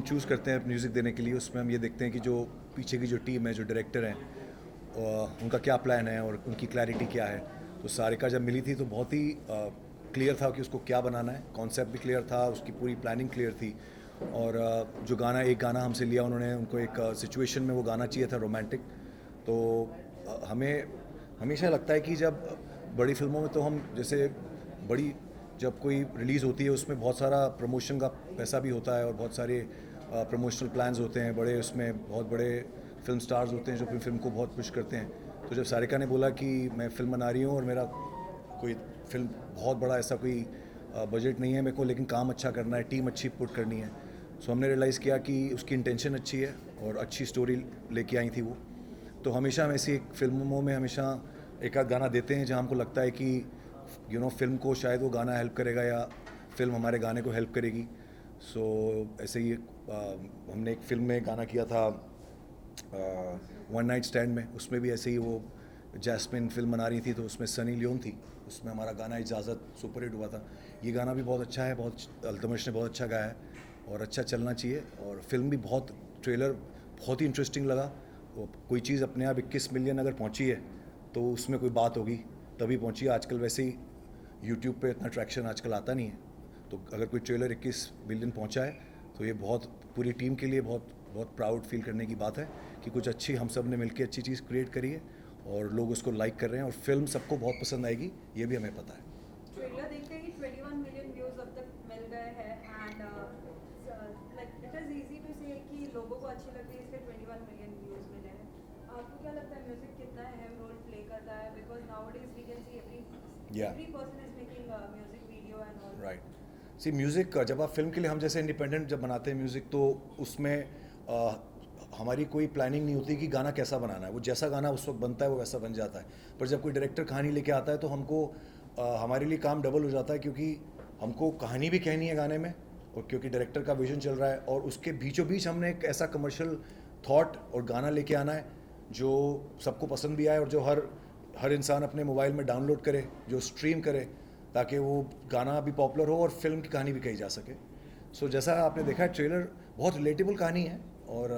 Choose करते हैं music देने के लिए, उसमें हम ये देखते हैं कि जो पीछे की जो टीम है, जो डायरेक्टर हैं, उनका क्या प्लान है और उनकी क्लैरिटी क्या है। तो सारिका जब मिली थी तो बहुत ही क्लियर था कि उसको क्या बनाना है, कॉन्सेप्ट भी क्लियर था, उसकी पूरी प्लानिंग क्लियर थी। और जो गाना, एक गाना हमसे लिया उन्होंने, उनको एक सिचुएशन में वो गाना चाहिए था रोमांटिक। तो हमें हमेशा लगता है कि जब बड़ी फिल्मों में तो हम जैसे बड़ी जब कोई रिलीज़ होती है उसमें बहुत सारा प्रमोशन का पैसा भी होता है और बहुत सारे प्रमोशनल प्लान्स होते हैं बड़े, उसमें बहुत बड़े फिल्म स्टार्स होते हैं जो अपनी फिल्म को बहुत पुश करते हैं। तो जब सारिका ने बोला कि मैं फ़िल्म बना रही हूँ और मेरा कोई फिल्म बहुत बड़ा ऐसा कोई बजट नहीं है मेरे को, लेकिन काम अच्छा करना है, टीम अच्छी पुट करनी है, सो हमने रियलाइज़ किया कि उसकी इंटेंशन अच्छी है और अच्छी स्टोरी लेके आई थी वो। तो हमेशा हम ऐसी फिल्मों में हमेशा एक आध गाना देते हैं जहाँ हमको लगता है कि फिल्म को शायद वो गाना हेल्प करेगा या फिल्म हमारे गाने को हेल्प करेगी। सो ऐसे ही हमने एक फिल्म में गाना किया था, वन नाइट स्टैंड में, उसमें भी ऐसे ही वो जैस्मिन फिल्म बना रही थी तो उसमें सनी लियोन थी, उसमें हमारा गाना इजाज़त सुपरहिट हुआ था। ये गाना भी बहुत अच्छा है, बहुत अल्तमश ने बहुत अच्छा गाया है और अच्छा चलना चाहिए। और फिल्म भी बहुत, ट्रेलर बहुत ही इंटरेस्टिंग लगा। वो कोई चीज़ अपने आप 21 मिलियन अगर पहुंची है तो उसमें कोई बात होगी, तभी पहुंची है। आजकल वैसे ही यूट्यूब पे इतना ट्रैक्शन आजकल आता नहीं है, तो अगर कोई ट्रेलर 21 मिलियन पहुंचा है तो ये बहुत, पूरी टीम के लिए बहुत बहुत प्राउड फील करने की बात है कि कुछ अच्छी हम सब ने मिलकर अच्छी चीज़ क्रिएट करी है और लोग उसको लाइक कर रहे हैं और फिल्म सबको बहुत पसंद आएगी, ये भी हमें पता है। ट्रेलर देखते ही 21 मिलियन व्यूज अब तक मिल गए हैं and like it is easy to say कि लोगों को अच्छी लगती है इसके 21 मिलियन व्यूज मिले हैं। आपको क्या लगता है म्यूजिक कितना अहम रोल प्ले करता है, because nowadays we can see every person is making music video and all. Right. See music जब आप फिल्म के लिए, हम जैसे इंडिपेंडेंट जब बनाते हैं म्यूज़िक, तो उसमें हमारी कोई प्लानिंग नहीं होती कि गाना कैसा बनाना है, वो जैसा गाना उस वक्त बनता है वो वैसा बन जाता है। पर जब कोई डायरेक्टर कहानी लेके आता है तो हमको हमारे लिए काम डबल हो जाता है, क्योंकि हमको कहानी भी कहनी है गाने में और क्योंकि डायरेक्टर का विजन चल रहा है और उसके बीचों बीच हमने एक ऐसा कमर्शियल थॉट और गाना लेके आना है जो सबको पसंद भी आए और जो हर इंसान अपने मोबाइल में डाउनलोड करे, जो स्ट्रीम करे, ताकि वो गाना भी पॉपुलर हो और फिल्म की कहानी भी कही जा सके। सो जैसा आपने देखा है, ट्रेलर बहुत रिलेटेबल कहानी है और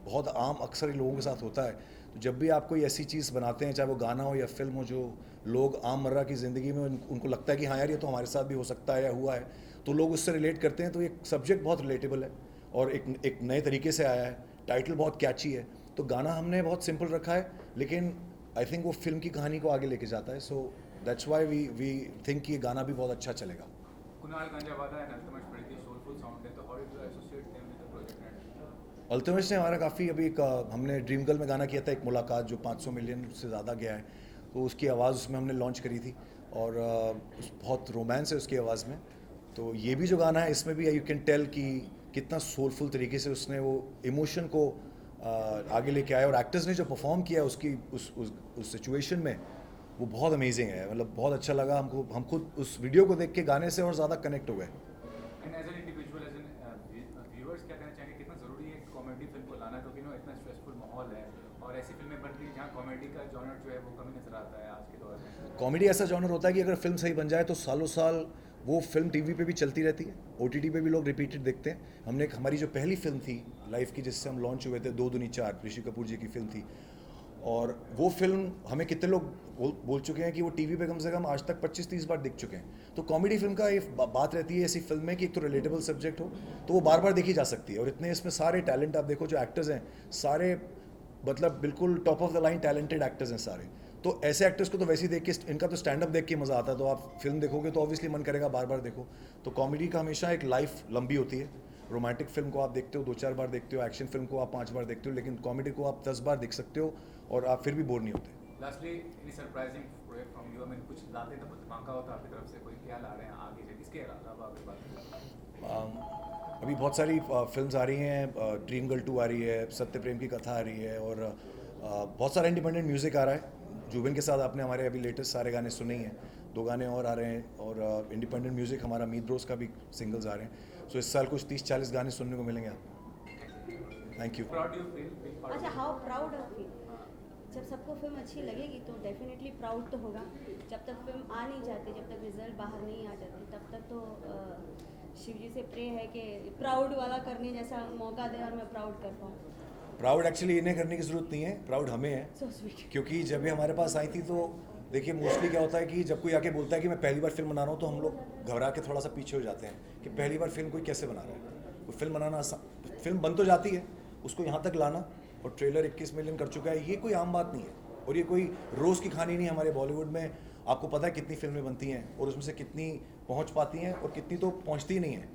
बहुत आम अक्सर लोगों के साथ होता है। तो जब भी आप कोई ऐसी चीज़ बनाते हैं, चाहे वो गाना हो या फिल्म हो, जो लोग आम मर्रा की ज़िंदगी में उनको लगता है कि हाँ यार ये तो हमारे साथ भी हो सकता है या हुआ है, तो लोग उससे रिलेट करते हैं। तो ये सब्जेक्ट बहुत रिलेटेबल है और एक नए तरीके से आया है, टाइटल बहुत कैची है। तो गाना हमने बहुत सिंपल रखा है, लेकिन आई थिंक वो फिल्म की कहानी को आगे लेके जाता है। So that's why we think कि ये गाना भी बहुत अच्छा चलेगा। Kunal Ganjawala and Altamash pretty soulful sound है, तो how did you associate them with the project? And Altamash ने हमारा काफ़ी, अभी एक हमने ड्रीम गर्ल में गाना किया था, एक मुलाकात, जो 500 मिलियन से ज़्यादा गया है, तो उसकी आवाज़ उसमें हमने लॉन्च करी थी और बहुत रोमांस है उसकी आवाज़ में। तो ये भी जो गाना है इसमें भी यू कैन टेल कि कितना सोलफुल तरीके से उसने वो इमोशन को आगे लेके आया और एक्टर्स ने जो परफॉर्म किया उसकी उस सिचुएशन में, वो बहुत अमेजिंग है। मतलब बहुत अच्छा लगा हमको, हम खुद उस वीडियो को देख के गाने से और ज़्यादा कनेक्ट हो गए। and as an individual, as an viewers, क्या कहना चाहेंगे, कितना ज़रूरी है कॉमेडी फिल्म को लाना, क्योंकि इतना स्ट्रेसफुल माहौल है और ऐसी फिल्में बन रही हैं जहाँ कॉमेडी का जॉनर जो है वो कमी नजर आता है आज के दौर में। कॉमेडी ऐसा जॉनर होता है कि अगर फिल्म सही बन जाए तो सालों साल वो फिल्म टीवी पे भी चलती रहती है, ओटीटी पे भी लोग रिपीटेड देखते हैं। हमने हमारी जो पहली फिल्म थी लाइफ की, जिससे हम लॉन्च हुए थे, दो दुनी चार, ऋषि कपूर जी की फिल्म थी, और वो फिल्म हमें कितने लोग बोल चुके हैं कि वो टीवी पे कम से कम आज तक 25-30 बार दिख चुके हैं। तो कॉमेडी फिल्म का ये बात रहती है ऐसी फिल्म में कि एक तो रिलेटेबल सब्जेक्ट हो तो वो बार बार देखी जा सकती है। और इतने इसमें सारे टैलेंट आप देखो, जो एक्टर्स हैं सारे, मतलब बिल्कुल top of the line talented actors हैं सारे। तो ऐसे एक्टर्स को तो वैसे ही देख के, इनका तो स्टैंड अप देख के मज़ा आता है, तो आप फिल्म देखोगे तो ऑब्वियसली मन करेगा बार बार देखो। तो कॉमेडी का हमेशा एक लाइफ लंबी होती है। रोमांटिक फिल्म को आप देखते हो 2-4 बार देखते हो, एक्शन फिल्म को आप 5 बार देखते हो, लेकिन कॉमेडी को आप 10 बार देख सकते हो और आप फिर भी बोर नहीं होते। Lastly, any surprising project from you? कुछ लाते तो धमाका होता आपकी तरफ से, कोई क्या ला रहे हैं आगे से, इसके अलावा अगर बात करें? अभी बहुत सारी फिल्म्स आ रही हैं, ड्रीम गर्ल 2 आ रही है, सत्य प्रेम की कथा आ रही है और बहुत सारा इंडिपेंडेंट म्यूज़िक आ रहा है। जुबिन के साथ आपने हमारे अभी लेटेस्ट सारे गाने सुने ही हैं, 2 गाने और आ रहे हैं और इंडिपेंडेंट म्यूज़िक हमारा मीत ब्रोस का भी सिंगल्स आ रहे हैं। सो इस साल कुछ 30-40 गाने सुनने को मिलेंगे आपको। Thank you. Proud you feel being part अच्छा, of how proud of you? जब सबको फिल्म अच्छी लगेगी तो डेफिनेटली प्राउड तो होगा। जब तक फिल्म आ नहीं जाती, जब तक रिजल्ट बाहर नहीं आ जाते, तब तक तो शिव जी से प्रे है कि प्राउड वाला करने जैसा मौका दे और मैं प्राउड कर पाऊँ। प्राउड एक्चुअली इन्हें करने की ज़रूरत नहीं है, प्राउड हमें है। So sweet. क्योंकि जब ये हमारे पास आई थी तो देखिए मोस्टली क्या होता है कि जब कोई आके बोलता है कि मैं पहली बार फिल्म बना रहा हूँ तो हम लोग घबरा के थोड़ा सा पीछे हो जाते हैं कि पहली बार फिल्म कोई कैसे बना रहा है। कोई फिल्म बनाना फिल्म बन तो जाती है, उसको यहाँ तक लाना, और ट्रेलर 21 मिलियन कर चुका है, ये कोई आम बात नहीं है और ये कोई रोज़ की कहानी नहीं है। हमारे बॉलीवुड में आपको पता है कितनी फिल्में बनती हैं और उसमें से कितनी पहुँच पाती हैं और कितनी तो पहुँचती ही नहीं है।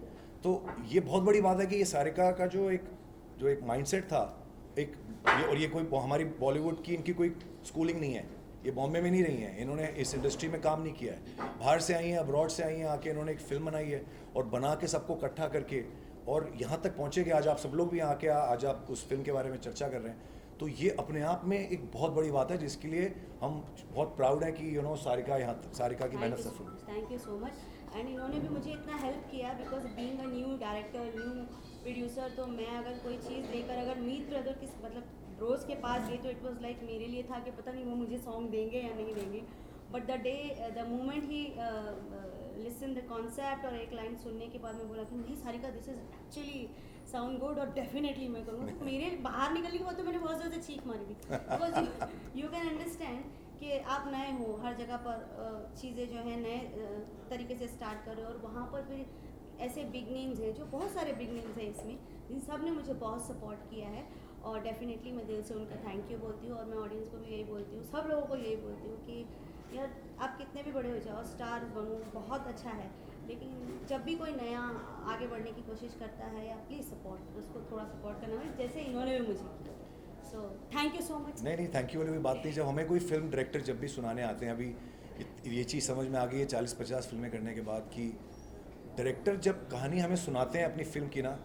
तो ये बहुत बड़ी बात है कि ये सारिका का जो एक माइंडसेट था, ये कोई हमारी बॉलीवुड की इनकी कोई स्कूलिंग नहीं है, ये बॉम्बे में नहीं रही हैं, इन्होंने इस इंडस्ट्री में काम नहीं किया है, बाहर से आई हैं, अब्रॉड से आई हैं, आके इन्होंने एक फिल्म बनाई है और बना के सबको इकट्ठा करके और यहाँ तक पहुँचे कि आज आप सब लोग भी यहाँ के आज आप उस फिल्म के बारे में चर्चा कर रहे हैं। तो ये अपने आप में एक बहुत बड़ी बात है जिसके लिए हम बहुत प्राउड हैं कि सारिका की मेहनत सफल हुई। Thank you so much. And इन्होंने भी मुझे इतना हेल्प किया because being a new director, new producer, तो मैं अगर कोई चीज़ लेकर अगर मीत ब्रदर की मतलब रोज़ के पास गई तो इट वाज लाइक मेरे लिए था कि पता नहीं वो मुझे सॉन्ग देंगे या नहीं देंगे, but the moment he listen the concept और एक लाइन सुनने के बाद मैं बोला कि नहीं Sarika this is actually sound good और डेफिनेटली मैं करूँगा। तो मेरे बाहर निकलने के बाद तो मैंने बहुत ज़्यादा चीख मारी थी बिकॉज यू कैन अंडरस्टैंड कि आप नए हो, हर जगह पर चीज़ें जो हैं नए तरीके से स्टार्ट कर रहे हो और वहाँ पर फिर ऐसे बिग नेम्स हैं, जो बहुत सारे बिग नेम्स हैं इसमें, इन सब ने मुझे बहुत सपोर्ट किया है और डेफिनेटली मैं दिल से उनका थैंक यू बोलती हूँ। और मैं ऑडियंस को भी यही बोलती हूँ, सब लोगों को यही बोलती हूँ कि यार आप कितने भी बड़े हो जाओ, स्टार बनो, बहुत अच्छा है, लेकिन जब भी कोई नया आगे बढ़ने की कोशिश करता है या प्लीज़ सपोर्ट, उसको थोड़ा सपोर्ट करना है जैसे इन्होंने भी मुझे किया। So thank you so much. नहीं थैंक यू वाली कोई बात नहीं। जब हमें कोई फिल्म डायरेक्टर जब भी सुनाने आते हैं, अभी ये चीज़ समझ में आ गई है 40-50 फिल्में करने के बाद कि डायरेक्टर जब कहानी हमें सुनाते हैं अपनी फिल्म की ना,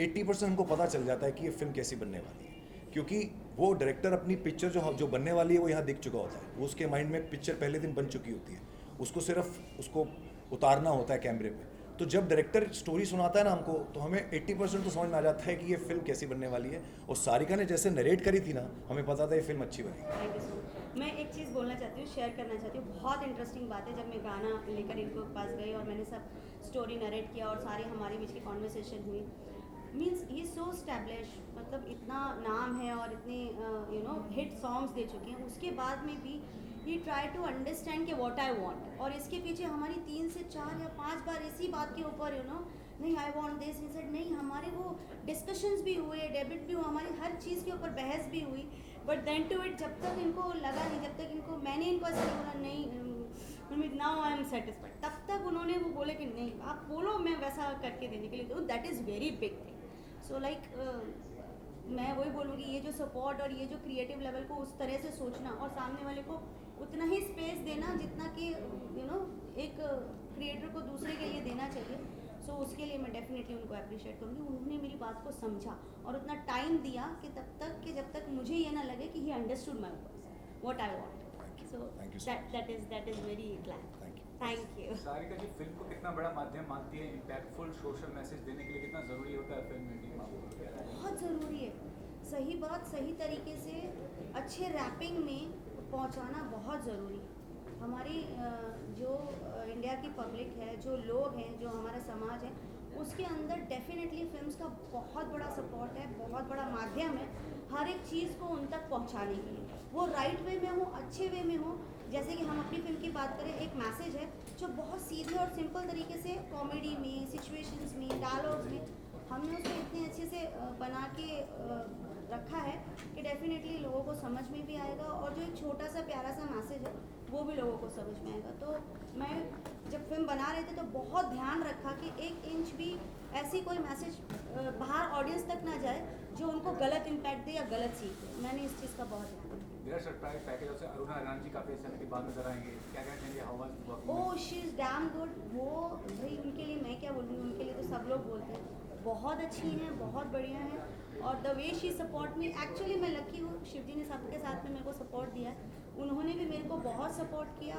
80% हमको पता चल जाता है कि ये फिल्म कैसी बनने वाली है, क्योंकि वो डायरेक्टर अपनी पिक्चर जो बनने वाली है वो यहाँ दिख चुका होता है, वो उसके माइंड में पिक्चर पहले दिन बन चुकी होती है, उसको सिर्फ उसको उतारना होता है कैमरे पे। तो जब डायरेक्टर स्टोरी सुनाता है ना हमको, तो हमें 80% तो समझ में आ जाता है कि ये फिल्म कैसी बनने वाली है। और सारिका ने जैसे नरेट करी थी ना, हमें पता था ये फिल्म अच्छी बनेगी। Thank you so much. मैं एक चीज़ बोलना चाहती हूँ, शेयर करना चाहती हूँ, बहुत इंटरेस्टिंग बात है। जब मैं गाना लेकर इनको पास गई और मैंने सब स्टोरी नरेट किया और सारे हमारे बीच की कॉन्वर्सेशन हुई, मीन्स ही सो स्टैब्लिश, मतलब इतना नाम है और इतने हिट सॉन्ग्स दे चुके हैं, उसके बाद में भी ही ट्राई टू अंडरस्टैंड कि व्हाट आई वांट। और इसके पीछे हमारी 3 से 4 या 5 बार इसी बात के ऊपर नहीं I want this, he said नहीं, हमारे वो डिस्कशंस भी हुए, डेबिट भी हुआ, हमारी हर चीज़ के ऊपर बहस भी हुई, बट देन टू इट जब तक इनको लगा नहीं, जब तक इनको मैंने इनको ऐसे बोला नहीं नाउ आई एम सेटिस्फाइड, तब तक उन्होंने वो बोले कि नहीं आप बोलो मैं वैसा करके देने के लिए, तो that is very big thing. So like मैं वही बोलूँगी, ये जो सपोर्ट और ये जो क्रिएटिव लेवल को उस तरह से सोचना और सामने वाले को उतना ही स्पेस देना जितना कि एक क्रिएटर को दूसरे के लिए देना चाहिए, सो उसके लिए मैं डेफिनेटली उनको अप्रिशिएट करूँगी। उन्होंने मेरी बात को समझा और उतना टाइम दिया कि तब तक कि जब तक मुझे ये ना लगे कि he understood my words what I want. So that is very glad. Thank you. Sarika ji, film को कितना बड़ा माध्यम मानती है इम्पैक्टफुल सोशल मैसेज देने के लिए, कितना ज़रूरी होता है फिल्म मेकिंग में? बहुत ज़रूरी है, सही बात सही तरीके से अच्छे रैपिंग में पहुंचाना बहुत ज़रूरी है। हमारी जो इंडिया की पब्लिक है, जो लोग हैं, जो हमारा समाज है, उसके अंदर डेफिनेटली फिल्म्स का बहुत बड़ा सपोर्ट है, बहुत बड़ा माध्यम है हर एक चीज़ को उन तक पहुंचाने के लिए, वो राइट वे में हो, अच्छे वे में हो। जैसे कि हम अपनी फिल्म की बात करें, एक मैसेज है जो बहुत सीधे और सिंपल तरीके से कॉमेडी में, सिचुएशंस में, डायलॉग्स में हमने उसको इतने अच्छे से बना के रखा है कि डेफिनेटली लोगों को समझ में भी आएगा और जो एक छोटा सा प्यारा सा मैसेज है वो भी लोगों को समझ में आएगा। तो मैं जब फिल्म बना रहे थे तो बहुत ध्यान रखा कि 1 इंच भी ऐसी कोई मैसेज बाहर ऑडियंस तक ना जाए जो उनको गलत इम्पैक्ट दे या गलत सीख दे। मैंने इस चीज़ का बहुत ध्यान रखा। मेरा सरप्राइज पैकेज से अरुणा ईरानी जी काफ़ी समय के बाद नजर आएंगे, क्या कहना चाहेंगे? How was working? Oh she is damn good. वो भाई उनके लिए मैं क्या बोलूँगी, उनके लिए तो सब लोग बोलते हैं, बहुत अच्छी हैं, बहुत बढ़िया हैं। और the way she support me, actually मैं लकी हूँ, शिवजी ने सबके साथ में मेरे को सपोर्ट दिया है। उन्होंने भी मेरे को बहुत सपोर्ट किया।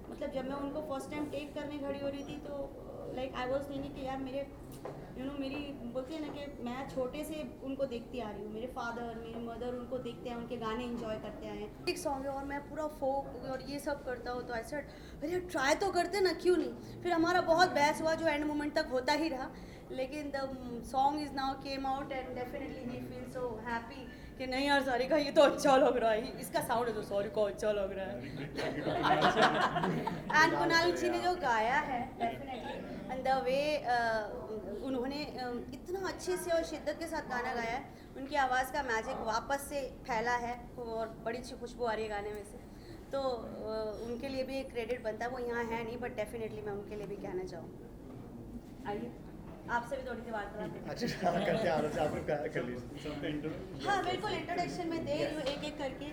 मतलब जब मैं उनको फर्स्ट टाइम टेक करने खड़ी हो रही थी तो लाइक आई वाज थिंकिंग कि यार मेरे मेरी बोलते हैं ना कि मैं छोटे से उनको देखती आ रही हूँ, मेरे फादर मेरी मदर उनको देखते हैं, उनके गाने एंजॉय करते आए हैं। एक सॉन्ग है और मैं पूरा फोक और ये सब करता हूँ, तो आई सेड अरे ट्राई तो करते ना, क्यों नहीं। फिर हमारा बहुत बहस हुआ जो एंड मोमेंट तक होता ही रहा, लेकिन the song is now came out and definitely he feel so happy कि नहीं यार सारिका ये तो अच्छा लग रहा है, इसका साउंड है तो सारिका अच्छा लग रहा है। एंड कुणाल जी ने जो गाया है डेफिनेटली एंड द वे उन्होंने इतना अच्छे से और शिद्दत के साथ गाना गाया है, उनकी आवाज़ का मैजिक वापस से फैला है और बड़ी अच्छी खुशबू आ रही है गाने में से, तो उनके लिए भी एक क्रेडिट बनता है। वो यहाँ है नहीं बट डेफिनेटली मैं उनके लिए भी कहना चाहूँ। आइए आपसे भी थोड़ी सी वार्तालाप। अच्छा करते आ रहे थे, आप लोग कर लीजिए। हाँ बिल्कुल, इंट्रोडक्शन में दे रही हूँ एक एक करके।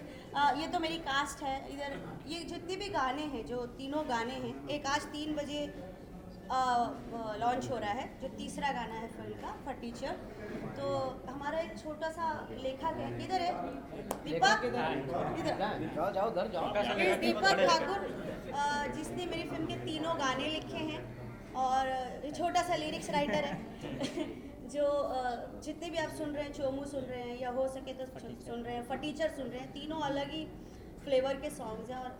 ये तो मेरी कास्ट है इधर, ये जितने भी गाने हैं जो तीनों गाने हैं, एक आज 3 बजे लॉन्च हो रहा है जो तीसरा गाना है फिल्म का फटीचर। तो हमारा एक छोटा सा लेखक है, इधर है दीपक, इधर जाओ उधर जाओ। इस दीपक ठाकुर जिसने मेरी फिल्म के तीनों गाने लिखे हैं और छोटा सा लिरिक्स राइटर है। जो जितने भी आप सुन रहे हैं, चोमू सुन रहे हैं या हो सके तो सुन रहे हैं, फटीचर सुन रहे हैं, तीनों अलग ही फ्लेवर के सॉन्ग्स हैं और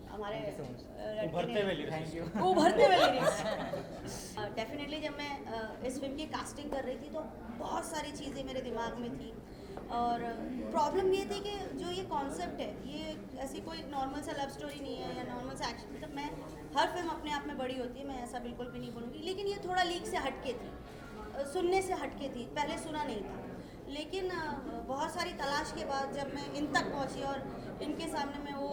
हमारे उभरते हुए लिरिक्स। उभरते हुए लिरिक्स। डेफिनेटली जब मैं इस फिल्म की कास्टिंग कर रही थी तो बहुत सारी चीज़ें मेरे दिमाग में थी और प्रॉब्लम ये थी कि जो ये कॉन्सेप्ट है ये ऐसी कोई नॉर्मल सा लव स्टोरी नहीं है या नॉर्मल सा एक्शन, मतलब मैं हर फिल्म अपने आप में बड़ी होती है, मैं ऐसा बिल्कुल भी नहीं बोलूँगी, लेकिन ये थोड़ा लीक से हटके थी, सुनने से हटके थी, पहले सुना नहीं था। लेकिन बहुत सारी तलाश के बाद जब मैं इन तक पहुंची और इनके सामने मैं वो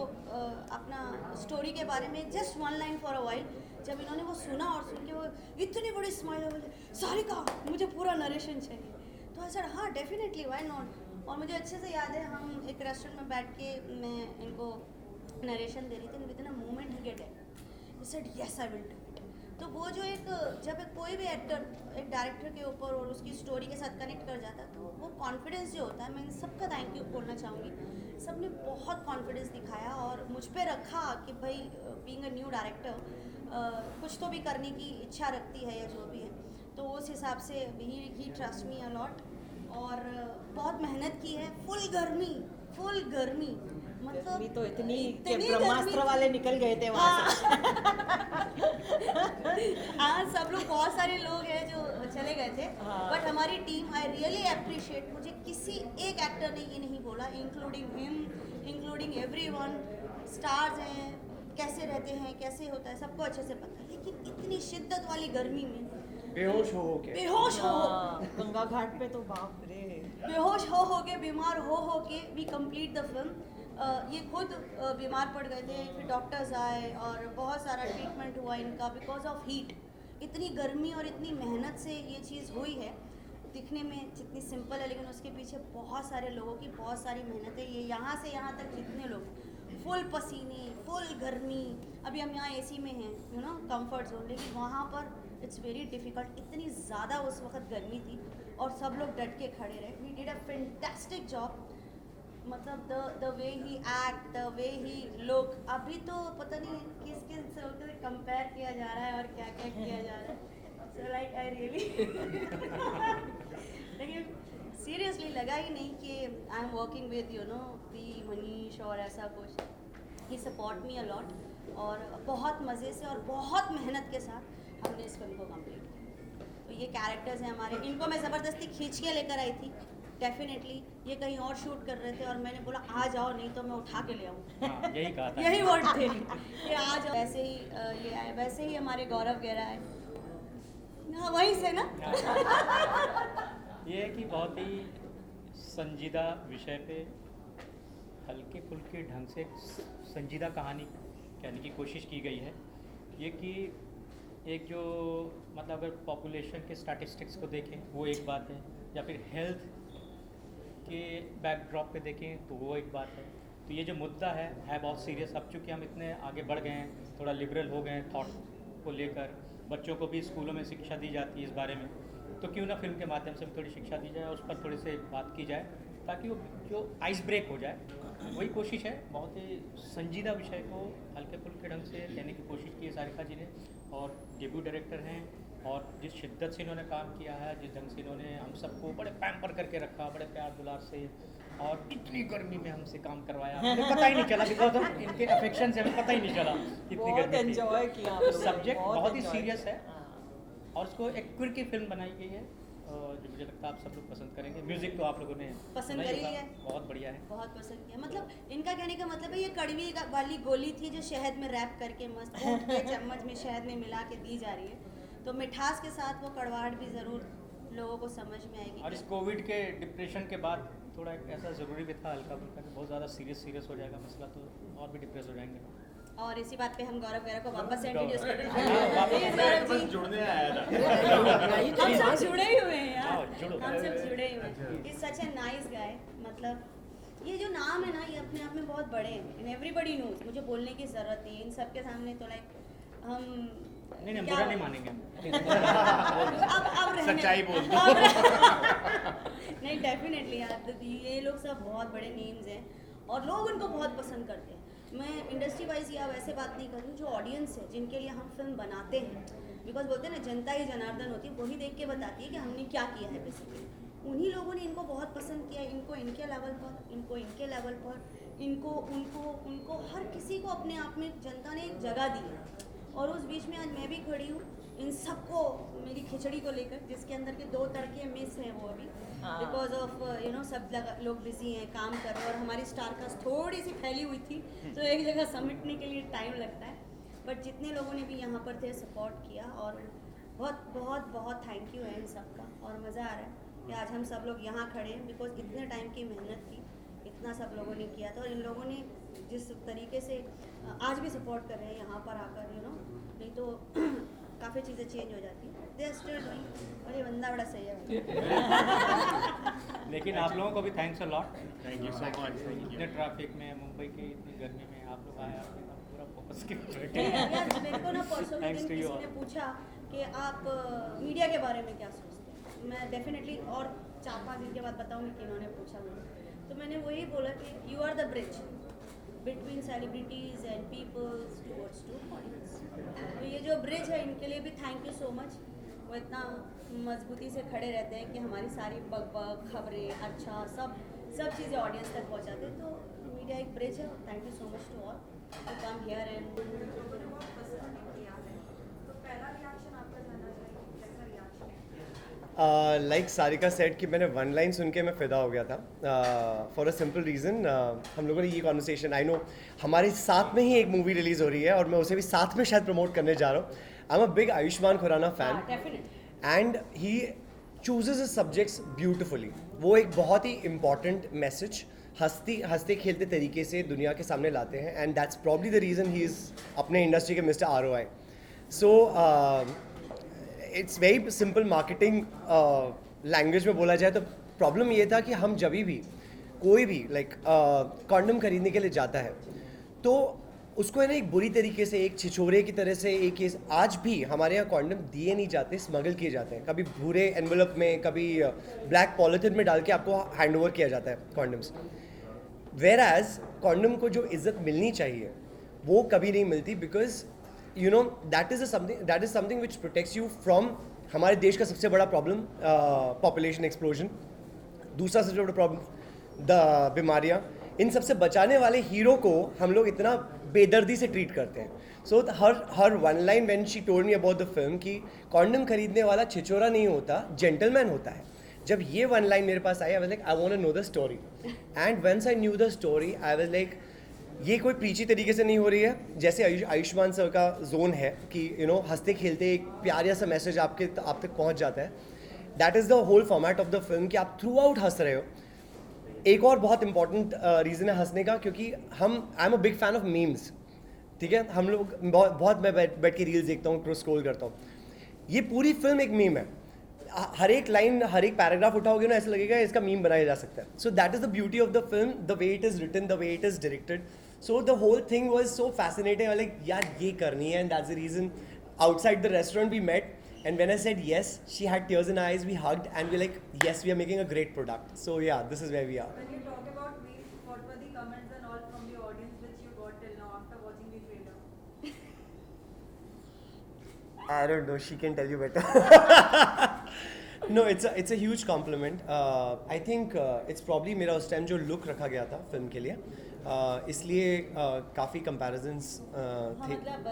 अपना स्टोरी के बारे में just 1 line for a while जब इन्होंने वो सुना और सुन के वो इतनी बड़ी स्माइल बोले सारिका मुझे पूरा नरेशन चाहिए, तो ऐसा हाँ डेफिनेटली व्हाई नॉट। और मुझे अच्छे से याद है हम एक रेस्टोरेंट में बैठ के मैं इनको नरेशन दे रही थी, with in a moment he get it, he said yes I will do it. तो वो जो एक जब एक कोई भी एक्टर एक डायरेक्टर के ऊपर और उसकी स्टोरी के साथ कनेक्ट कर जाता है तो वो कॉन्फिडेंस जो होता है, मैं इन सबका थैंक यू बोलना चाहूँगी। सब ने बहुत कॉन्फिडेंस दिखाया और मुझ पे रखा कि भाई बीइंग अ न्यू डायरेक्टर कुछ तो भी करने की इच्छा रखती है या जो भी है, तो उस हिसाब से ही ट्रस्ट मी अ लॉट और बहुत मेहनत की है। फुल गर्मी मतलब भी तो इतनी कि इतनी ब्रह्मास्त्र गर्मी वाले निकल गए थे वहाँ से। हाँ सब लोग बहुत सारे लोग हैं जो चले गए थे हाँ। बट हमारी टीम आई रियली अप्रिशिएट, मुझे किसी एक एक्टर ने ये नहीं बोला including him including everyone, stars हैं कैसे रहते हैं कैसे होता है सबको अच्छे से पता है, लेकिन इतनी शिद्दत वाली गर्मी में बेहोश हो हाँ, गंगा घाट पे तो बाप रे, बेहोश हो के बीमार हो के वी कंप्लीट द फिल्म। ये खुद बीमार पड़ गए थे, फिर डॉक्टर्स आए और बहुत सारा ट्रीटमेंट हुआ इनका बिकॉज ऑफ हीट। इतनी गर्मी और इतनी मेहनत से ये चीज़ हुई है, दिखने में जितनी सिंपल है लेकिन उसके पीछे बहुत सारे लोगों की बहुत सारी मेहनत है। ये यहाँ से यहाँ तक जितने लोग फुल पसीने फुल गर्मी, अभी हम यहाँ एसी में हैं यू नो कंफर्ट जोन, लेकिन वहाँ पर इट्स वेरी डिफ़िकल्ट, इतनी ज़्यादा उस वक्त गर्मी थी और सब लोग डट के खड़े रहे। We did a fantastic job, मतलब the way he act, the way he look, अभी तो पता नहीं किस किस से कंपेयर किया जा रहा है और क्या क्या किया जा रहा है, सो लाइक आई रियली लेकिन सीरियसली लगा ही नहीं कि I am working with you know P Manish और ऐसा कुछ, ही सपोर्ट मी अ लॉट और बहुत मज़े से और बहुत मेहनत के साथ हमने इस फिल्म को कंप्लीट किया। तो ये कैरेक्टर्स हैं हमारे, इनको मैं ज़बरदस्ती खींच के लेकर आई थी, डेफिनेटली ये कहीं और शूट कर रहे थे और मैंने बोला आ जाओ नहीं तो मैं उठा के ले आऊँ। हाँ, यही कहा था। यही वर्ड थे कि आ जाओ। वैसे ही ये आए, वैसे ही हमारे गौरव गहरा है, हाँ वहीं से ना। ये है कि बहुत ही संजीदा विषय पे हल्के फुल्के ढंग से एक संजीदा कहानी कहने की कोशिश की गई है। ये कि एक जो मतलब अगर पॉपुलेशन के स्टैटिस्टिक्स को देखें वो एक बात है, या फिर हेल्थ के बैकड्रॉप पे देखें तो वो एक बात है। तो ये जो मुद्दा है बहुत सीरियस। अब चूँकि हम इतने आगे बढ़ गए हैं, थोड़ा लिबरल हो गए हैं थॉट को लेकर, बच्चों को भी स्कूलों में शिक्षा दी जाती है इस बारे में, तो क्यों ना फिल्म के माध्यम से भी थोड़ी शिक्षा दी जाए और उस पर थोड़ी से बात की जाए ताकि वो जो आइस ब्रेक हो जाए। वही कोशिश है, बहुत ही संजीदा विषय को हल्के फुल्के ढंग से कहने की कोशिश की है सारिका जी ने। और डेब्यू डायरेक्टर हैं और जिस शिद्दत से इन्होंने काम किया है, जिस ढंग से इन्होंने हम सबको बड़े पैम्पर करके रखा, बड़े प्यार दुलार से, और इतनी गर्मी में हमसे काम करवाया, हमें पता ही नहीं चला, बिकॉज हम इनके अफेक्शन से हमें पता ही नहीं चला इतनी बहुत गर्मी थी। एंजॉय किया आप तो लोगों ने, सब्जेक्ट बहुत ही enjoy सीरियस है किया। हाँ। और उसको एक क्विक फिल्म बनाई गई है, जो मुझे लगता है आप सब लोग पसंद करेंगे। म्यूजिक तो आप लोगों ने पसंद सुना ही कर ही होगा, लिया। बहुत बढ़िया है। बहुत पसंद किया। मतलब इनका कहने का मतलब है ये कड़वी वाली गोली थी जो शहद में रैप करके मस्त कूट के चम्मच में शहद में मिला के दी जा रही है, तो मिठास के साथ वो कड़वाहट भी ज़रूर लोगों को समझ में आएगी। और इस कोविड के डिप्रेशन के बाद थोड़ा एक ऐसा ज़रूरी भी था हल्का फुल्का, बहुत ज़्यादा सीरियस हो जाएगा मसला तो और भी डिप्रेस हो जाएंगे। और इसी बात पे हम गौरव गैरा को वापस से इंट्रोड्यूस हाँ, करते वापस हैं। गौरव जी, जुड़ने आया था हम सब जुड़े ही हुए हैं हाँ, यार, जुड़ो। हम सब जुड़े ही हुए हैं। Is such a nice guy. मतलब ये जो नाम है ना, ये अपने आप में बहुत बड़े हैं, एंड एवरीबडी नोज। मुझे बोलने की ज़रूरत नहीं है इन सब के सामने, तो लाइक हम नहीं क्या बुरा नहीं बोलें? मानेंगे। अब रहने सच्चाई बोल दो। नहीं, डेफिनेटली यार, तो ये लोग सब बहुत बड़े नेम्स हैं और लोग उनको बहुत पसंद करते हैं। मैं इंडस्ट्री वाइज या वैसे बात नहीं कर रही हूँ, जो ऑडियंस है जिनके लिए हम फिल्म बनाते हैं, बिकॉज बोलते हैं ना जनता ही जनार्दन होती है, वही देख के बताती है कि हमने क्या किया है बेसिकली। उन्हीं लोगों ने इनको बहुत पसंद किया, इनको इनके लेवल पर, इनको इनके लेवल पर, इनको उनको उनको हर किसी को अपने आप में जनता ने एक जगह दी है। और उस बीच में आज मैं भी खड़ी हूँ इन सबको, मेरी खिचड़ी को लेकर, जिसके अंदर के 2 तड़के मिस हैं वो अभी, हाँ। बिकॉज ऑफ सब लोग बिजी हैं, काम कर रहे हैं, और हमारी स्टार कास्ट थोड़ी सी फैली हुई थी, तो एक जगह समेटने के लिए टाइम लगता है। बट जितने लोगों ने भी यहाँ पर थे, सपोर्ट किया, और बहुत बहुत बहुत थैंक यू है इन सब का। और मज़ा आ रहा है कि आज हम सब लोग यहाँ खड़े हैं, बिकॉज इतने टाइम की मेहनत थी, इतना सब लोगों ने किया था, और इन लोगों ने जिस तरीके से आज भी सपोर्ट कर रहे हैं यहाँ पर आकर, नहीं तो काफ़ी चीज़ें चेंज हो जाती हैं। दे आर स्टिल डूइंग, और ये बंदा बड़ा सही है। लेकिन आप लोगों को भी thanks a lot. Thank you so much. इतने ट्रैफिक में, मुंबई की इतनी गर्मी में आप लोग आए, आपने एकदम पूरा फोकस के यार, मेरे को ना परसों के Thanks दिन to you किसी all. ने पूछा कि आप मीडिया के बारे में क्या सोचते हैं। मैं डेफिनेटली और 4-5 दिन के बाद बताऊंगी कि इन्होंने पूछा मुझे, तो मैंने वही बोला कि you are the bridge between celebrities and peoples towards to audience. तो ये जो ब्रिज है, इनके लिए भी थैंक यू सो मच। वो इतना मजबूती से खड़े रहते हैं कि हमारी सारी बक खबरें, अच्छा सब चीज़ें ऑडियंस तक पहुंचाते हैं। तो मीडिया एक ब्रिज है। Thank you so much to all to come here and लोगों ने बहुत पसंद किया है, तो पहला रिएक्शन आपका जानना चाहिए, कैसा रिएक्शन है? लाइक सारिका सेड कि मैंने 1 लाइन सुन के मैं फ़िदा हो गया था, फॉर अ सिंपल रीज़न। हम लोगों ने ये कॉन्वर्सेशन, आई नो हमारे साथ में ही एक मूवी रिलीज़ हो रही है और मैं उसे भी साथ में शायद प्रमोट करने जा रहा हूँ। I am a big Ayushmann Khurrana fan, definitely. And he chooses his subjects beautifully. वो एक बहुत ही इम्पॉर्टेंट मैसेज हंसते खेलते तरीके से दुनिया के सामने लाते हैं, and that's probably the reason he is अपने इंडस्ट्री के mister ROI। So it's very simple marketing language में बोला जाए तो प्रॉब्लम ये था कि हम जब भी कोई भी लाइक कॉन्डम खरीदने के लिए जाता है तो उसको है ना एक बुरी तरीके से, एक छिछोरे की तरह से, एक केस आज भी हमारे यहाँ कॉन्डम दिए नहीं जाते, स्मगल किए जाते हैं, कभी भूरे एनवलप में, कभी ब्लैक पॉलिथिन में डाल के आपको हैंड ओवर किया जाता है कॉन्डम्स। वेयर एज कॉन्डम को जो इज्जत मिलनी चाहिए वो कभी नहीं मिलती, because you know that is something which protects you from हमारे देश का सबसे बड़ा प्रॉब्लम पॉपुलेशन एक्सप्लोजन, दूसरा सबसे बड़ा प्रॉब्लम द बीमारियाँ। इन सबसे बचाने वाले हीरो को हम लोग इतना बेदर्दी से ट्रीट करते हैं। सो हर 1 line when she told me about the film कि कॉन्डम खरीदने वाला छिछोरा नहीं होता, जेंटलमैन होता है। जब ये 1 लाइन मेरे पास आई, I was like I want to know the story, and whence I knew the story I was like ये कोई प्रीची तरीके से नहीं हो रही है, जैसे आयुष्मान सर का जोन है कि हंसते खेलते एक प्यारा सा मैसेज आप तक पहुंच जाता है। That is the whole format of the film कि आप थ्रू आउट हंस रहे हो। एक और बहुत इंपॉर्टेंट रीज़न है हंसने का, क्योंकि आई am a big fan of memes, ठीक है। हम लोग बहुत मैं बैठ के रील्स देखता हूँ, स्क्रॉल करता हूँ। ये पूरी फिल्म एक मीम है, हर एक लाइन, हर एक पैराग्राफ उठाओगे ना, ऐसा लगेगा इसका मीम बनाया जा सकता है। So that is the beauty of the film, the way it is written, the way it is directed. So the whole thing was so fascinating, like यार ये करनी है, and that's the reason outside the restaurant we met, and when I said yes, she had tears in her eyes, we hugged, and we're like, yes, we are making a great product. So yeah, this is where we are. When you talk about memes, what were the comments and all from the audience which you got till now after watching the trailer? I don't know. She can tell you better. No, it's a huge compliment. I think it's probably मेरा उस time जो look रखा गया था film के लिए, इसलिए काफ़ी comparisons हाँ, थे. मतलब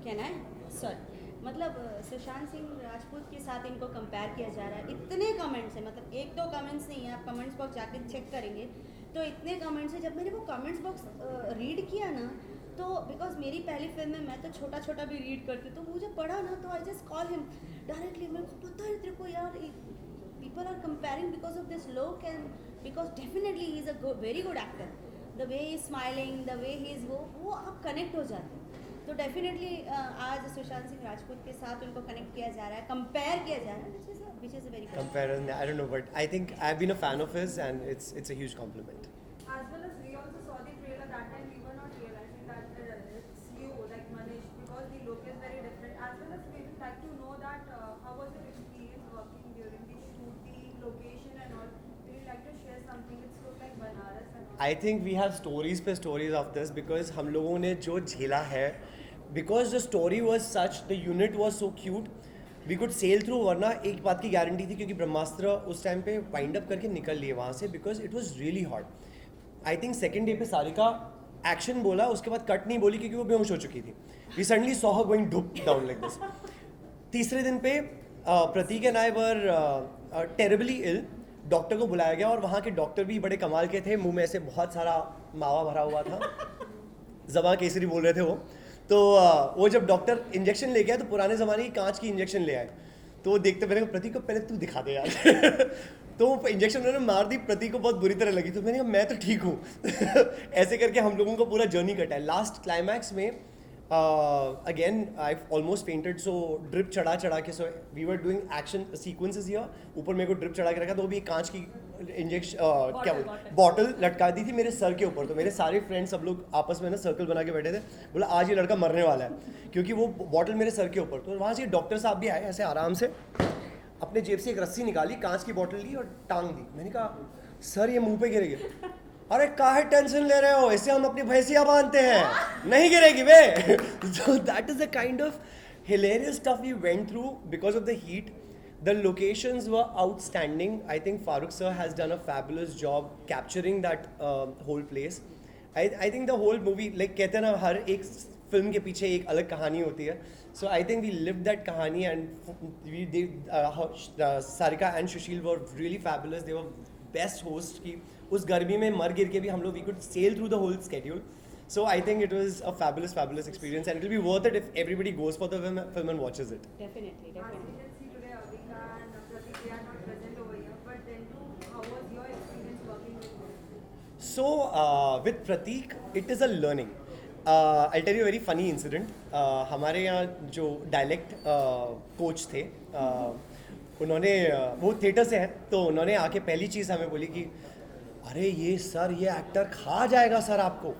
कहना है सॉरी, मतलब सुशांत सिंह राजपूत के साथ इनको कंपेयर किया जा रहा है. इतने कमेंट्स हैं, मतलब एक दो कमेंट्स नहीं है, आप कमेंट्स बॉक्स जाके चेक करेंगे तो इतने कमेंट्स हैं. जब मैंने वो कमेंट्स बॉक्स रीड किया ना, तो बिकॉज मेरी पहली फिल्म में मैं तो छोटा छोटा भी रीड करती, तो मुझे पढ़ा ना तो I just call him directly. मेरे को पता है तेरे को यार, people are comparing because of this look and because definitely he is a very good actor. The way he smiling, the way he is, वो आप कनेक्ट हो जाते हैं. तो डेफिनेटली आज सुशांत सिंह राजपूत के साथ उनको कनेक्ट किया जा रहा है, कंपेयर किया जा रहा है, which is a very good. Comparison, I don't know, but I think I've been a fan of his, and it's a huge compliment. As well as we also saw the trailer that time, we were not realizing that it's you, like Manish, because the look is very different. As well as we would like to know that how was your experience working during the shoot, the location and all. Would you like to share something? It's look like Banaras and all. I think we have stories पे stories of this because हम लोगों ने जो झेला है, because the story was such, the unit was so cute, we could sail through. वरना एक बात की गारंटी थी क्योंकि ब्रह्मास्त्र उस टाइम पे वाइंड अप करके निकल लिए वहाँ से, because it was really hot. I think second day पे सारिका एक्शन बोला, उसके बाद कट नहीं बोली क्योंकि वो बेहोश हो चुकी थी. We suddenly saw her going down like this. तीसरे दिन पे Prateek and I were terribly ill. Doctor को बुलाया गया और वहाँ के डॉक्टर भी बड़े कमाल के थे. मुंह में ऐसे बहुत सारा मावा भरा हुआ था, ज़बां केसरी बोल रहे थे वो. तो वो जब डॉक्टर इंजेक्शन ले गया तो पुराने ज़माने की कांच की इंजेक्शन ले आए. तो वो देखते मैंने कहा प्रतीक को पहले तू दिखा दे यार. तो वो इंजेक्शन उन्होंने मार दी, प्रतीक को बहुत बुरी तरह लगी. तो मैंने कहा मैं तो ठीक हूँ. ऐसे करके हम लोगों को पूरा जर्नी कटा है. लास्ट क्लाइमैक्स में again I almoस्ट fainted, so drip चढ़ा के, so we were doing action sequences here. ऊपर मेरे को ड्रिप चढ़ा के रखा, तो वो भी कांच की इंजेक्शन क्या बॉटल लटका दी थी मेरे सर के ऊपर. तो मेरे सारे फ्रेंड्स सब लोग आपस में ना सर्कल बना के बैठे थे, बोला आज ये लड़का मरने वाला है क्योंकि वो बॉटल मेरे सर के ऊपर. तो वहाँ से डॉक्टर साहब भी आए, ऐसे आराम से अपने जेब से एक रस्सी निकाली, कांच की बॉटल ली और टांग दी. मैंने कहा सर ये मुंह पे गिरेगी. अरे काहे टेंशन ले रहे हो, इससे हम अपनी भैंसियाँ बांधते हैं, नहीं गिरेगी बे. So that is the kind of hilarious stuff we went through because of the heat. The locations were outstanding. I think Farooq sir has done a fabulous job capturing that whole place. I think the whole movie, like कहते हैं ना हर एक film के पीछे एक अलग कहानी होती है. So I think we lived that कहानी and we did. Sarika and Sushil were really fabulous. They were best hosts की उस गर्मी में मर गिर के भी हम लोग we could sail through the whole schedule. So I think it was a fabulous experience and it will be worth it if everybody goes for the film and watches it. Definitely, As we definitely. can see today, Avika and Pratik, they are not present over here. But then too, how was your experience working with them? So with Pratik, it is a learning. I'll tell you a very funny incident. हमारे यहाँ जो dialect coach थे, उन्होंने वो theatre से हैं, तो उन्होंने आके पहली चीज़ हमें बोली कि अरे ये सर ये एक्टर खा जाएगा सर आपको.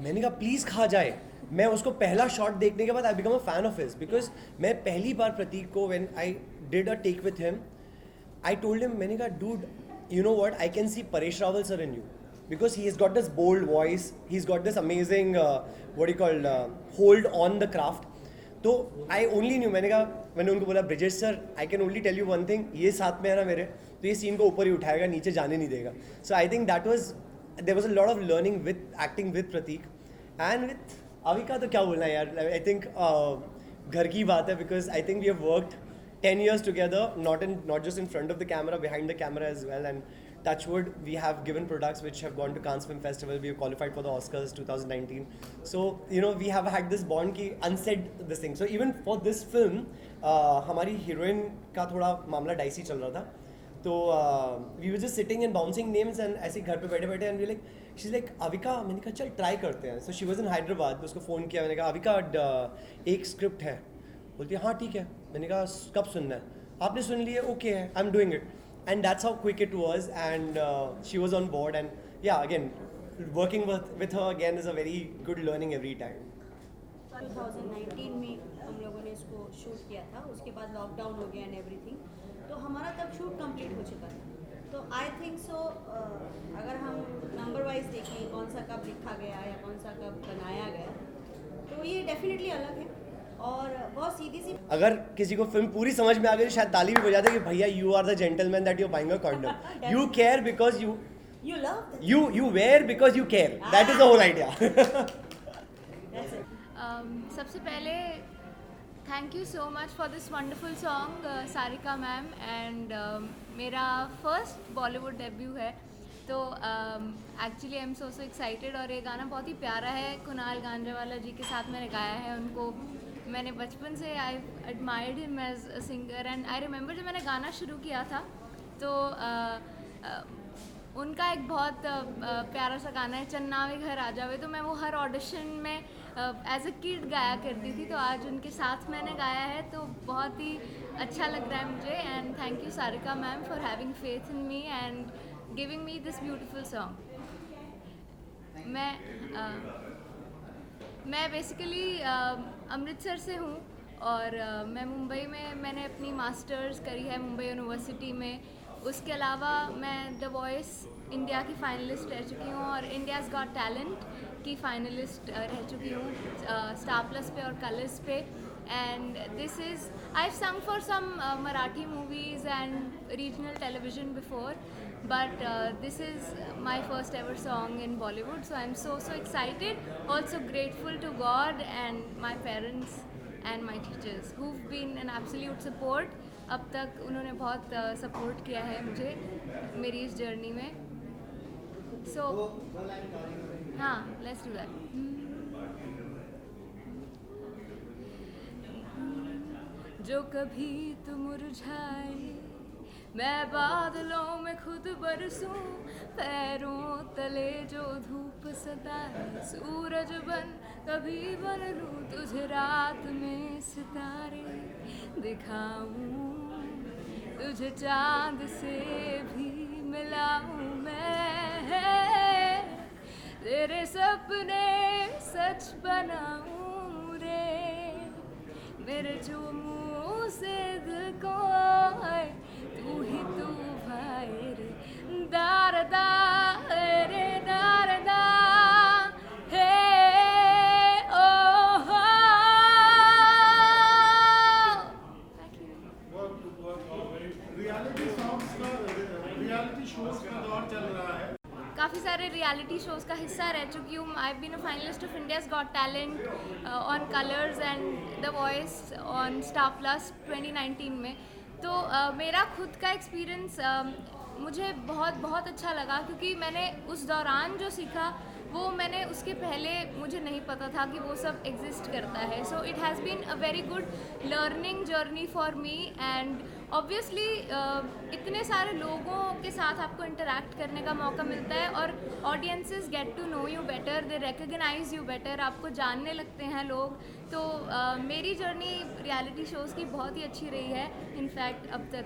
मैंने कहा प्लीज़ खा जाए. मैं उसको पहला शॉट देखने के बाद I become a fan of his because मैं पहली बार प्रतीक को when I did a take with him I told him, मैंने कहा dude you know what, I can see Paresh Rawal sir in you because he has got this bold voice, he's got this amazing what do you call hold on the craft. तो I only knew, मैंने उनको बोला Brijesh sir I can only tell you one thing, ये साथ में है ना मेरे, तो ये सीन को ऊपर ही उठाएगा, नीचे जाने नहीं देगा. So I think there was a lot of learning with acting with Pratik and with Avika. तो क्या बोलना है यार, I think घर की बात है because I think we have worked 10 years together, not just in front of the camera, behind the camera as well. And touchwood, we have given products which have gone to Cannes Film Festival. We have qualified for the Oscars 2019. So you know we have had this bond की unsaid this thing. So even for this film, हमारी heroine का थोड़ा मामला dicey चल रहा था. तो we were just sitting and bouncing names and ऐसे घर पे बैठे and we like, she's like Avika, मैंने कहा चल try करते हैं. So she was in Hyderabad, उसको फ़ोन किया, मैंने कहा Avika एक script है. बोलती है हाँ ठीक है. मैंने कहा कब सुनना है? आपने सुन लिया, okay है, I'm doing it. And that's how quick it was, and she was on board. And yeah, again, working with her again is a very good learning every time. 2019 में हम लोगों ने इसको शूट किया था, उसके बाद लॉकडाउन हो गया एंड एवरीथिंग, तो हमारा तब शूट कंप्लीट हो चुका था. तो आई थिंक सो अगर हम नंबर वाइज देखें कौन सा कब लिखा गया या कौन सा कब बनाया गया, तो ये डेफिनेटली अलग है. और बहुत सीधी सी अगर किसी को फिल्म पूरी समझ में आ गई तो शायद ताली भी बजाते कि भैया you are the gentleman that you buying a condom, you care because you love you wear because you care, that is the whole idea. सबसे पहले thank you so much for this wonderful song Sarika ma'am and मेरा first Bollywood debut है तो actually I am so excited और ये गाना बहुत ही प्यारा है। कुणाल गांजरवाला जी के साथ मैंने गाया है, उनको मैंने बचपन से I admired him as a singer and I remember जब मैंने गाना शुरू किया था तो उनका एक बहुत प्यारा सा गाना है चन्नावे घर आ जावे, तो मैं वो हर ऑडिशन में एज अ किड गाया करती थी, तो आज उनके साथ मैंने गाया है तो बहुत ही अच्छा लग रहा है मुझे। And thank you Sarika ma'am for having faith in me and giving me this beautiful song. मैं बेसिकली अमृतसर से हूँ और मैं मुंबई में मैंने अपनी मास्टर्स करी है मुंबई यूनिवर्सिटी में। उसके अलावा मैं द वॉइस इंडिया की फ़ाइनलिस्ट रह चुकी हूँ और इंडियाज़ गॉट टैलेंट की फ़ाइनलिस्ट रह चुकी हूँ स्टार प्लस पे और कलर्स पे। And this is I have sung for some Marathi movies and regional television before but this is my first ever song in Bollywood, so I'm so excited, also grateful to God and my parents and my teachers who've been an absolute support। अब तक उन्होंने बहुत support किया है मुझे मेरी इस journey में। सो हाँ, लेट्स डू दैट। जो कभी तुम मुरझाए मैं बादलों में खुद बरसूं, पैरों तले जो धूप सताए सूरज बन कभी बन लूं, तुझे रात में सितारे दिखाऊं, तुझे चांद से भी मिलाऊं मैं, तेरे सपने सच बनाऊं रे, मेरे जो मुँह से दिल को आए तू ही तू भाई रे, दारदा रे दारदा हे ओ हो। काफ़ी सारे रियलिटी शोज़ का हिस्सा रह चुकी हूँ। I been a finalist of India's Got Talent on Colors and The Voice on Star Plus 2019 में। तो मेरा खुद का एक्सपीरियंस मुझे बहुत अच्छा लगा क्योंकि मैंने उस दौरान जो सीखा वो मैंने उसके पहले मुझे नहीं पता था कि वो सब एग्जिस्ट करता है। So it has been a very good learning journey for me and obviously इतने सारे लोगों के साथ आपको इंटरेक्ट करने का मौका मिलता है और audiences get to know you better, they recognise you better, आपको जानने लगते हैं लोग। तो मेरी जर्नी रियलिटी शोज़ की बहुत ही अच्छी रही है इनफैक्ट अब तक।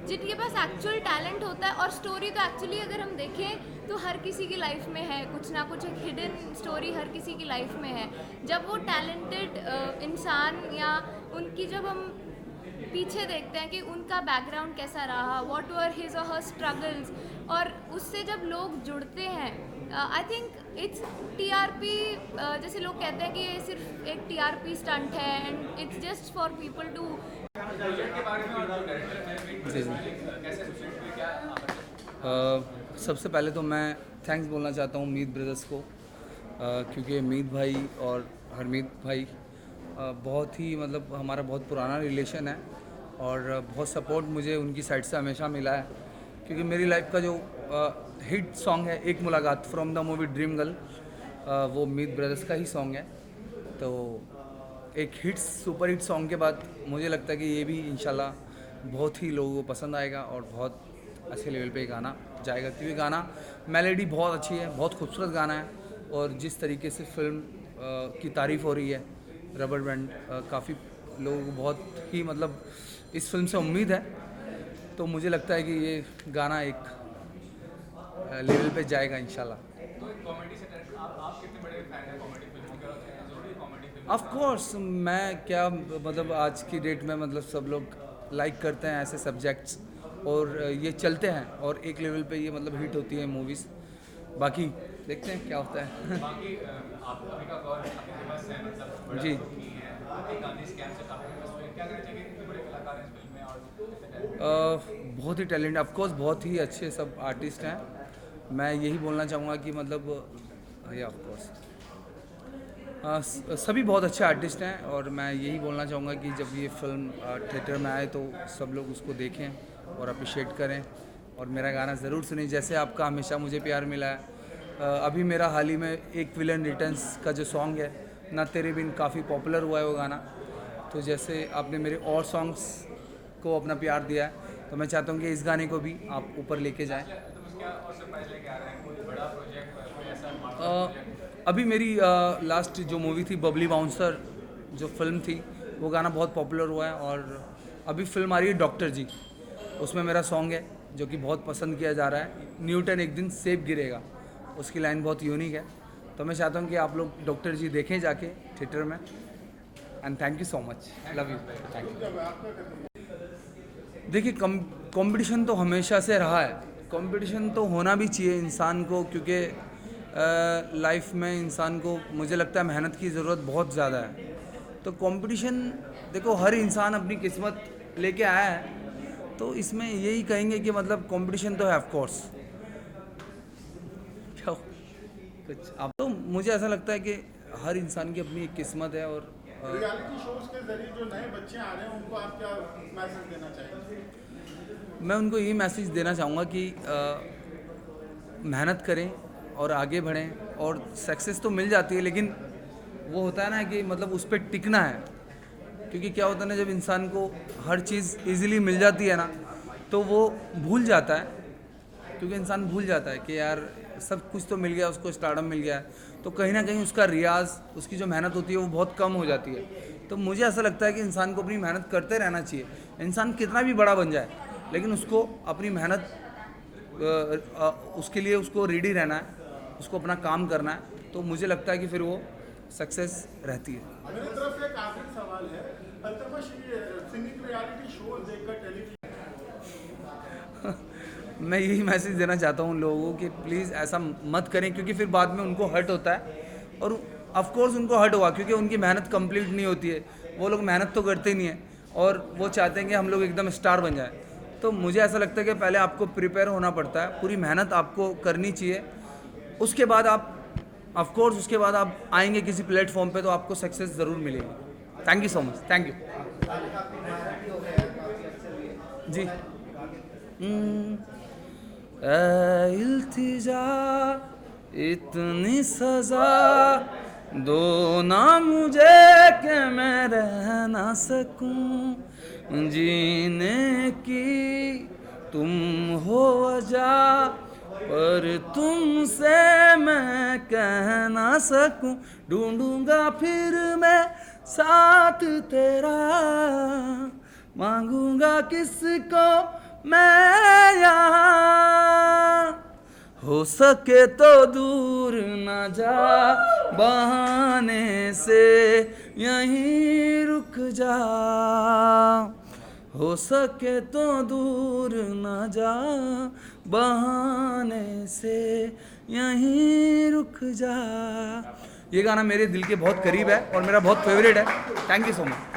जिनके पास एक्चुअल टैलेंट होता है और स्टोरी तो एक्चुअली अगर हम देखें तो हर किसी की लाइफ में है, कुछ ना कुछ एक हिडन स्टोरी हर किसी की लाइफ में है। जब वो टैलेंटेड इंसान या उनकी जब हम पीछे देखते हैं कि उनका बैकग्राउंड कैसा रहा, व्हाट वर हिज और हर स्ट्रगल्स, और उससे जब लोग जुड़ते हैं आई थिंक इट्स टीआरपी, जैसे लोग कहते हैं कि ये सिर्फ एक टीआरपी स्टंट है and it's just for people to. सबसे पहले तो मैं थैंक्स बोलना चाहता हूँ मीत ब्रदर्स को, क्योंकि मीत भाई और हरमीत भाई बहुत ही मतलब हमारा बहुत पुराना रिलेशन है और बहुत सपोर्ट मुझे उनकी साइड से हमेशा मिला है। क्योंकि मेरी लाइफ का जो हिट सॉन्ग है एक मुलाकात from the movie dream girl, वो मीत ब्रदर्स का ही सॉन्ग है। तो एक हिट सुपर हिट सॉन्ग के बाद मुझे लगता है कि ये भी इंशाल्लाह बहुत ही लोगों को पसंद आएगा और बहुत अच्छे लेवल पे गाना जाएगा, क्योंकि गाना मेलोडी बहुत अच्छी है, बहुत खूबसूरत गाना है और जिस तरीके से फिल्म की तारीफ़ हो रही है रबर बैंड, काफ़ी लोगों को बहुत ही मतलब इस फिल्म से उम्मीद है। तो मुझे लगता है कि ये गाना एक लेवल पे जाएगा इंशाल्लाह। ऑफ कोर्स मैं क्या मतलब आज की डेट में मतलब सब लोग लाइक करते हैं ऐसे सब्जेक्ट्स और ये चलते हैं और एक लेवल पे ये मतलब हिट होती है मूवीज़। बाकी देखते हैं क्या होता है। बाकी आप अमिका गौर काफी फेमस है, मतलब बड़ा जी। की है, एक गांधी स्कैम से काफी फेमस हुए, क्या कहना चाहिए इतने बड़े कलाकार हैं इस फिल्म में और इतने talented? बहुत ही टैलेंट, ऑफ कोर्स बहुत ही अच्छे सब आर्टिस्ट हैं। मैं यही बोलना चाहूँगा कि मतलब या ऑफ कोर्स सभी बहुत अच्छे आर्टिस्ट हैं, और मैं यही बोलना चाहूँगा कि जब ये फिल्म थिएटर में आए तो सब लोग उसको देखें और अप्रिशिएट करें, और मेरा गाना ज़रूर सुनें जैसे आपका हमेशा मुझे प्यार मिला है। अभी मेरा हाल ही में एक विलन रिटर्न्स का जो सॉन्ग है ना तेरे बिन, काफ़ी पॉपुलर हुआ है वो गाना। तो जैसे आपने मेरे और सॉन्ग्स को अपना प्यार दिया है, तो मैं चाहता हूँ कि इस गाने को भी आप ऊपर लेके जाएं। तुम क्या और सरप्राइज लेके आ रहे हैं, कोई बड़ा प्रोजेक्ट, कोई ऐसा अभी मेरी लास्ट जो मूवी थी बबली बाउंसर, जो फिल्म थी, वो गाना बहुत पॉपुलर हुआ है, और अभी फिल्म आ रही है डॉक्टर जी, उसमें मेरा सॉन्ग है जो कि बहुत पसंद किया जा रहा है, न्यूटन एक दिन सेब गिरेगा, उसकी लाइन बहुत यूनिक है। तो मैं चाहता हूँ कि आप लोग डॉक्टर जी देखें जाके थिएटर में, and thank you so much, love you, thank you. देखिए कंपटीशन तो हमेशा से रहा है, कंपटीशन तो होना भी चाहिए इंसान को, क्योंकि लाइफ में इंसान को मुझे लगता है मेहनत की ज़रूरत बहुत ज़्यादा है। तो कंपटीशन देखो हर इंसान अपनी किस्मत लेके आया है, तो इसमें यही कहेंगे कि मतलब कंपटीशन तो है ऑफ कोर्स। क्या कुछ आप, तो मुझे ऐसा लगता है कि हर इंसान की अपनी एक किस्मत है, और रियलिटी शोज के जरिए जो नए बच्चे आ रहे हैं उनको आप क्या मैसेज देना चाहेंगे? मैं उनको यही मैसेज देना चाहूँगा कि मेहनत करें और आगे बढ़ें, और सक्सेस तो मिल जाती है, लेकिन वो होता है ना कि मतलब उस पर टिकना है। क्योंकि क्या होता है ना, जब इंसान को हर चीज़ इजीली मिल जाती है ना, तो वो भूल जाता है, क्योंकि इंसान भूल जाता है कि यार सब कुछ तो मिल गया, उसको स्टारडम मिल गया है, तो कहीं ना कहीं उसका रियाज, उसकी जो मेहनत होती है वो बहुत कम हो जाती है। तो मुझे ऐसा लगता है कि इंसान को अपनी मेहनत करते रहना चाहिए। इंसान कितना भी बड़ा बन जाए, लेकिन उसको अपनी मेहनत उसके लिए उसको रेडी रहना है, उसको अपना काम करना है, तो मुझे लगता है कि फिर वो सक्सेस रहती है। मेरी तरफ से एक आखिरी सवाल है, अल्तमश सिंगिंग रियलिटी शो देखकर टेलीविजन मैं यही मैसेज देना चाहता हूँ उन लोगों को कि प्लीज़ ऐसा मत करें, क्योंकि फिर बाद में उनको हर्ट होता है, और ऑफ कोर्स उनको हर्ट हुआ क्योंकि उनकी मेहनत कंप्लीट नहीं होती है। वो लोग मेहनत तो करते नहीं हैं, और वो चाहते हैं कि हम लोग एकदम स्टार बन जाएं। तो मुझे ऐसा लगता है कि पहले आपको प्रिपेयर होना पड़ता है, पूरी मेहनत आपको करनी चाहिए, उसके बाद आप ऑफ कोर्स उसके बाद आप आएंगे किसी प्लेटफॉर्म पे, तो आपको सक्सेस ज़रूर मिलेगी। Thank you so much, thank you ji. इल्तिजा इतनी सज़ा दो ना मुझे कि मैं रह ना सकूं, जीने की तुम हो वजह, पर तुमसे मैं कह ना सकूं, ढूंढूंगा फिर मैं साथ तेरा, मांगूंगा किसको मैं यहाँ, हो सके तो दूर न जा, बहाने से यहीं रुक जा, हो सके तो दूर न जा, बहाने से यहीं रुक जा। ये गाना मेरे दिल के बहुत करीब है और मेरा बहुत फेवरेट है। Thank you so much.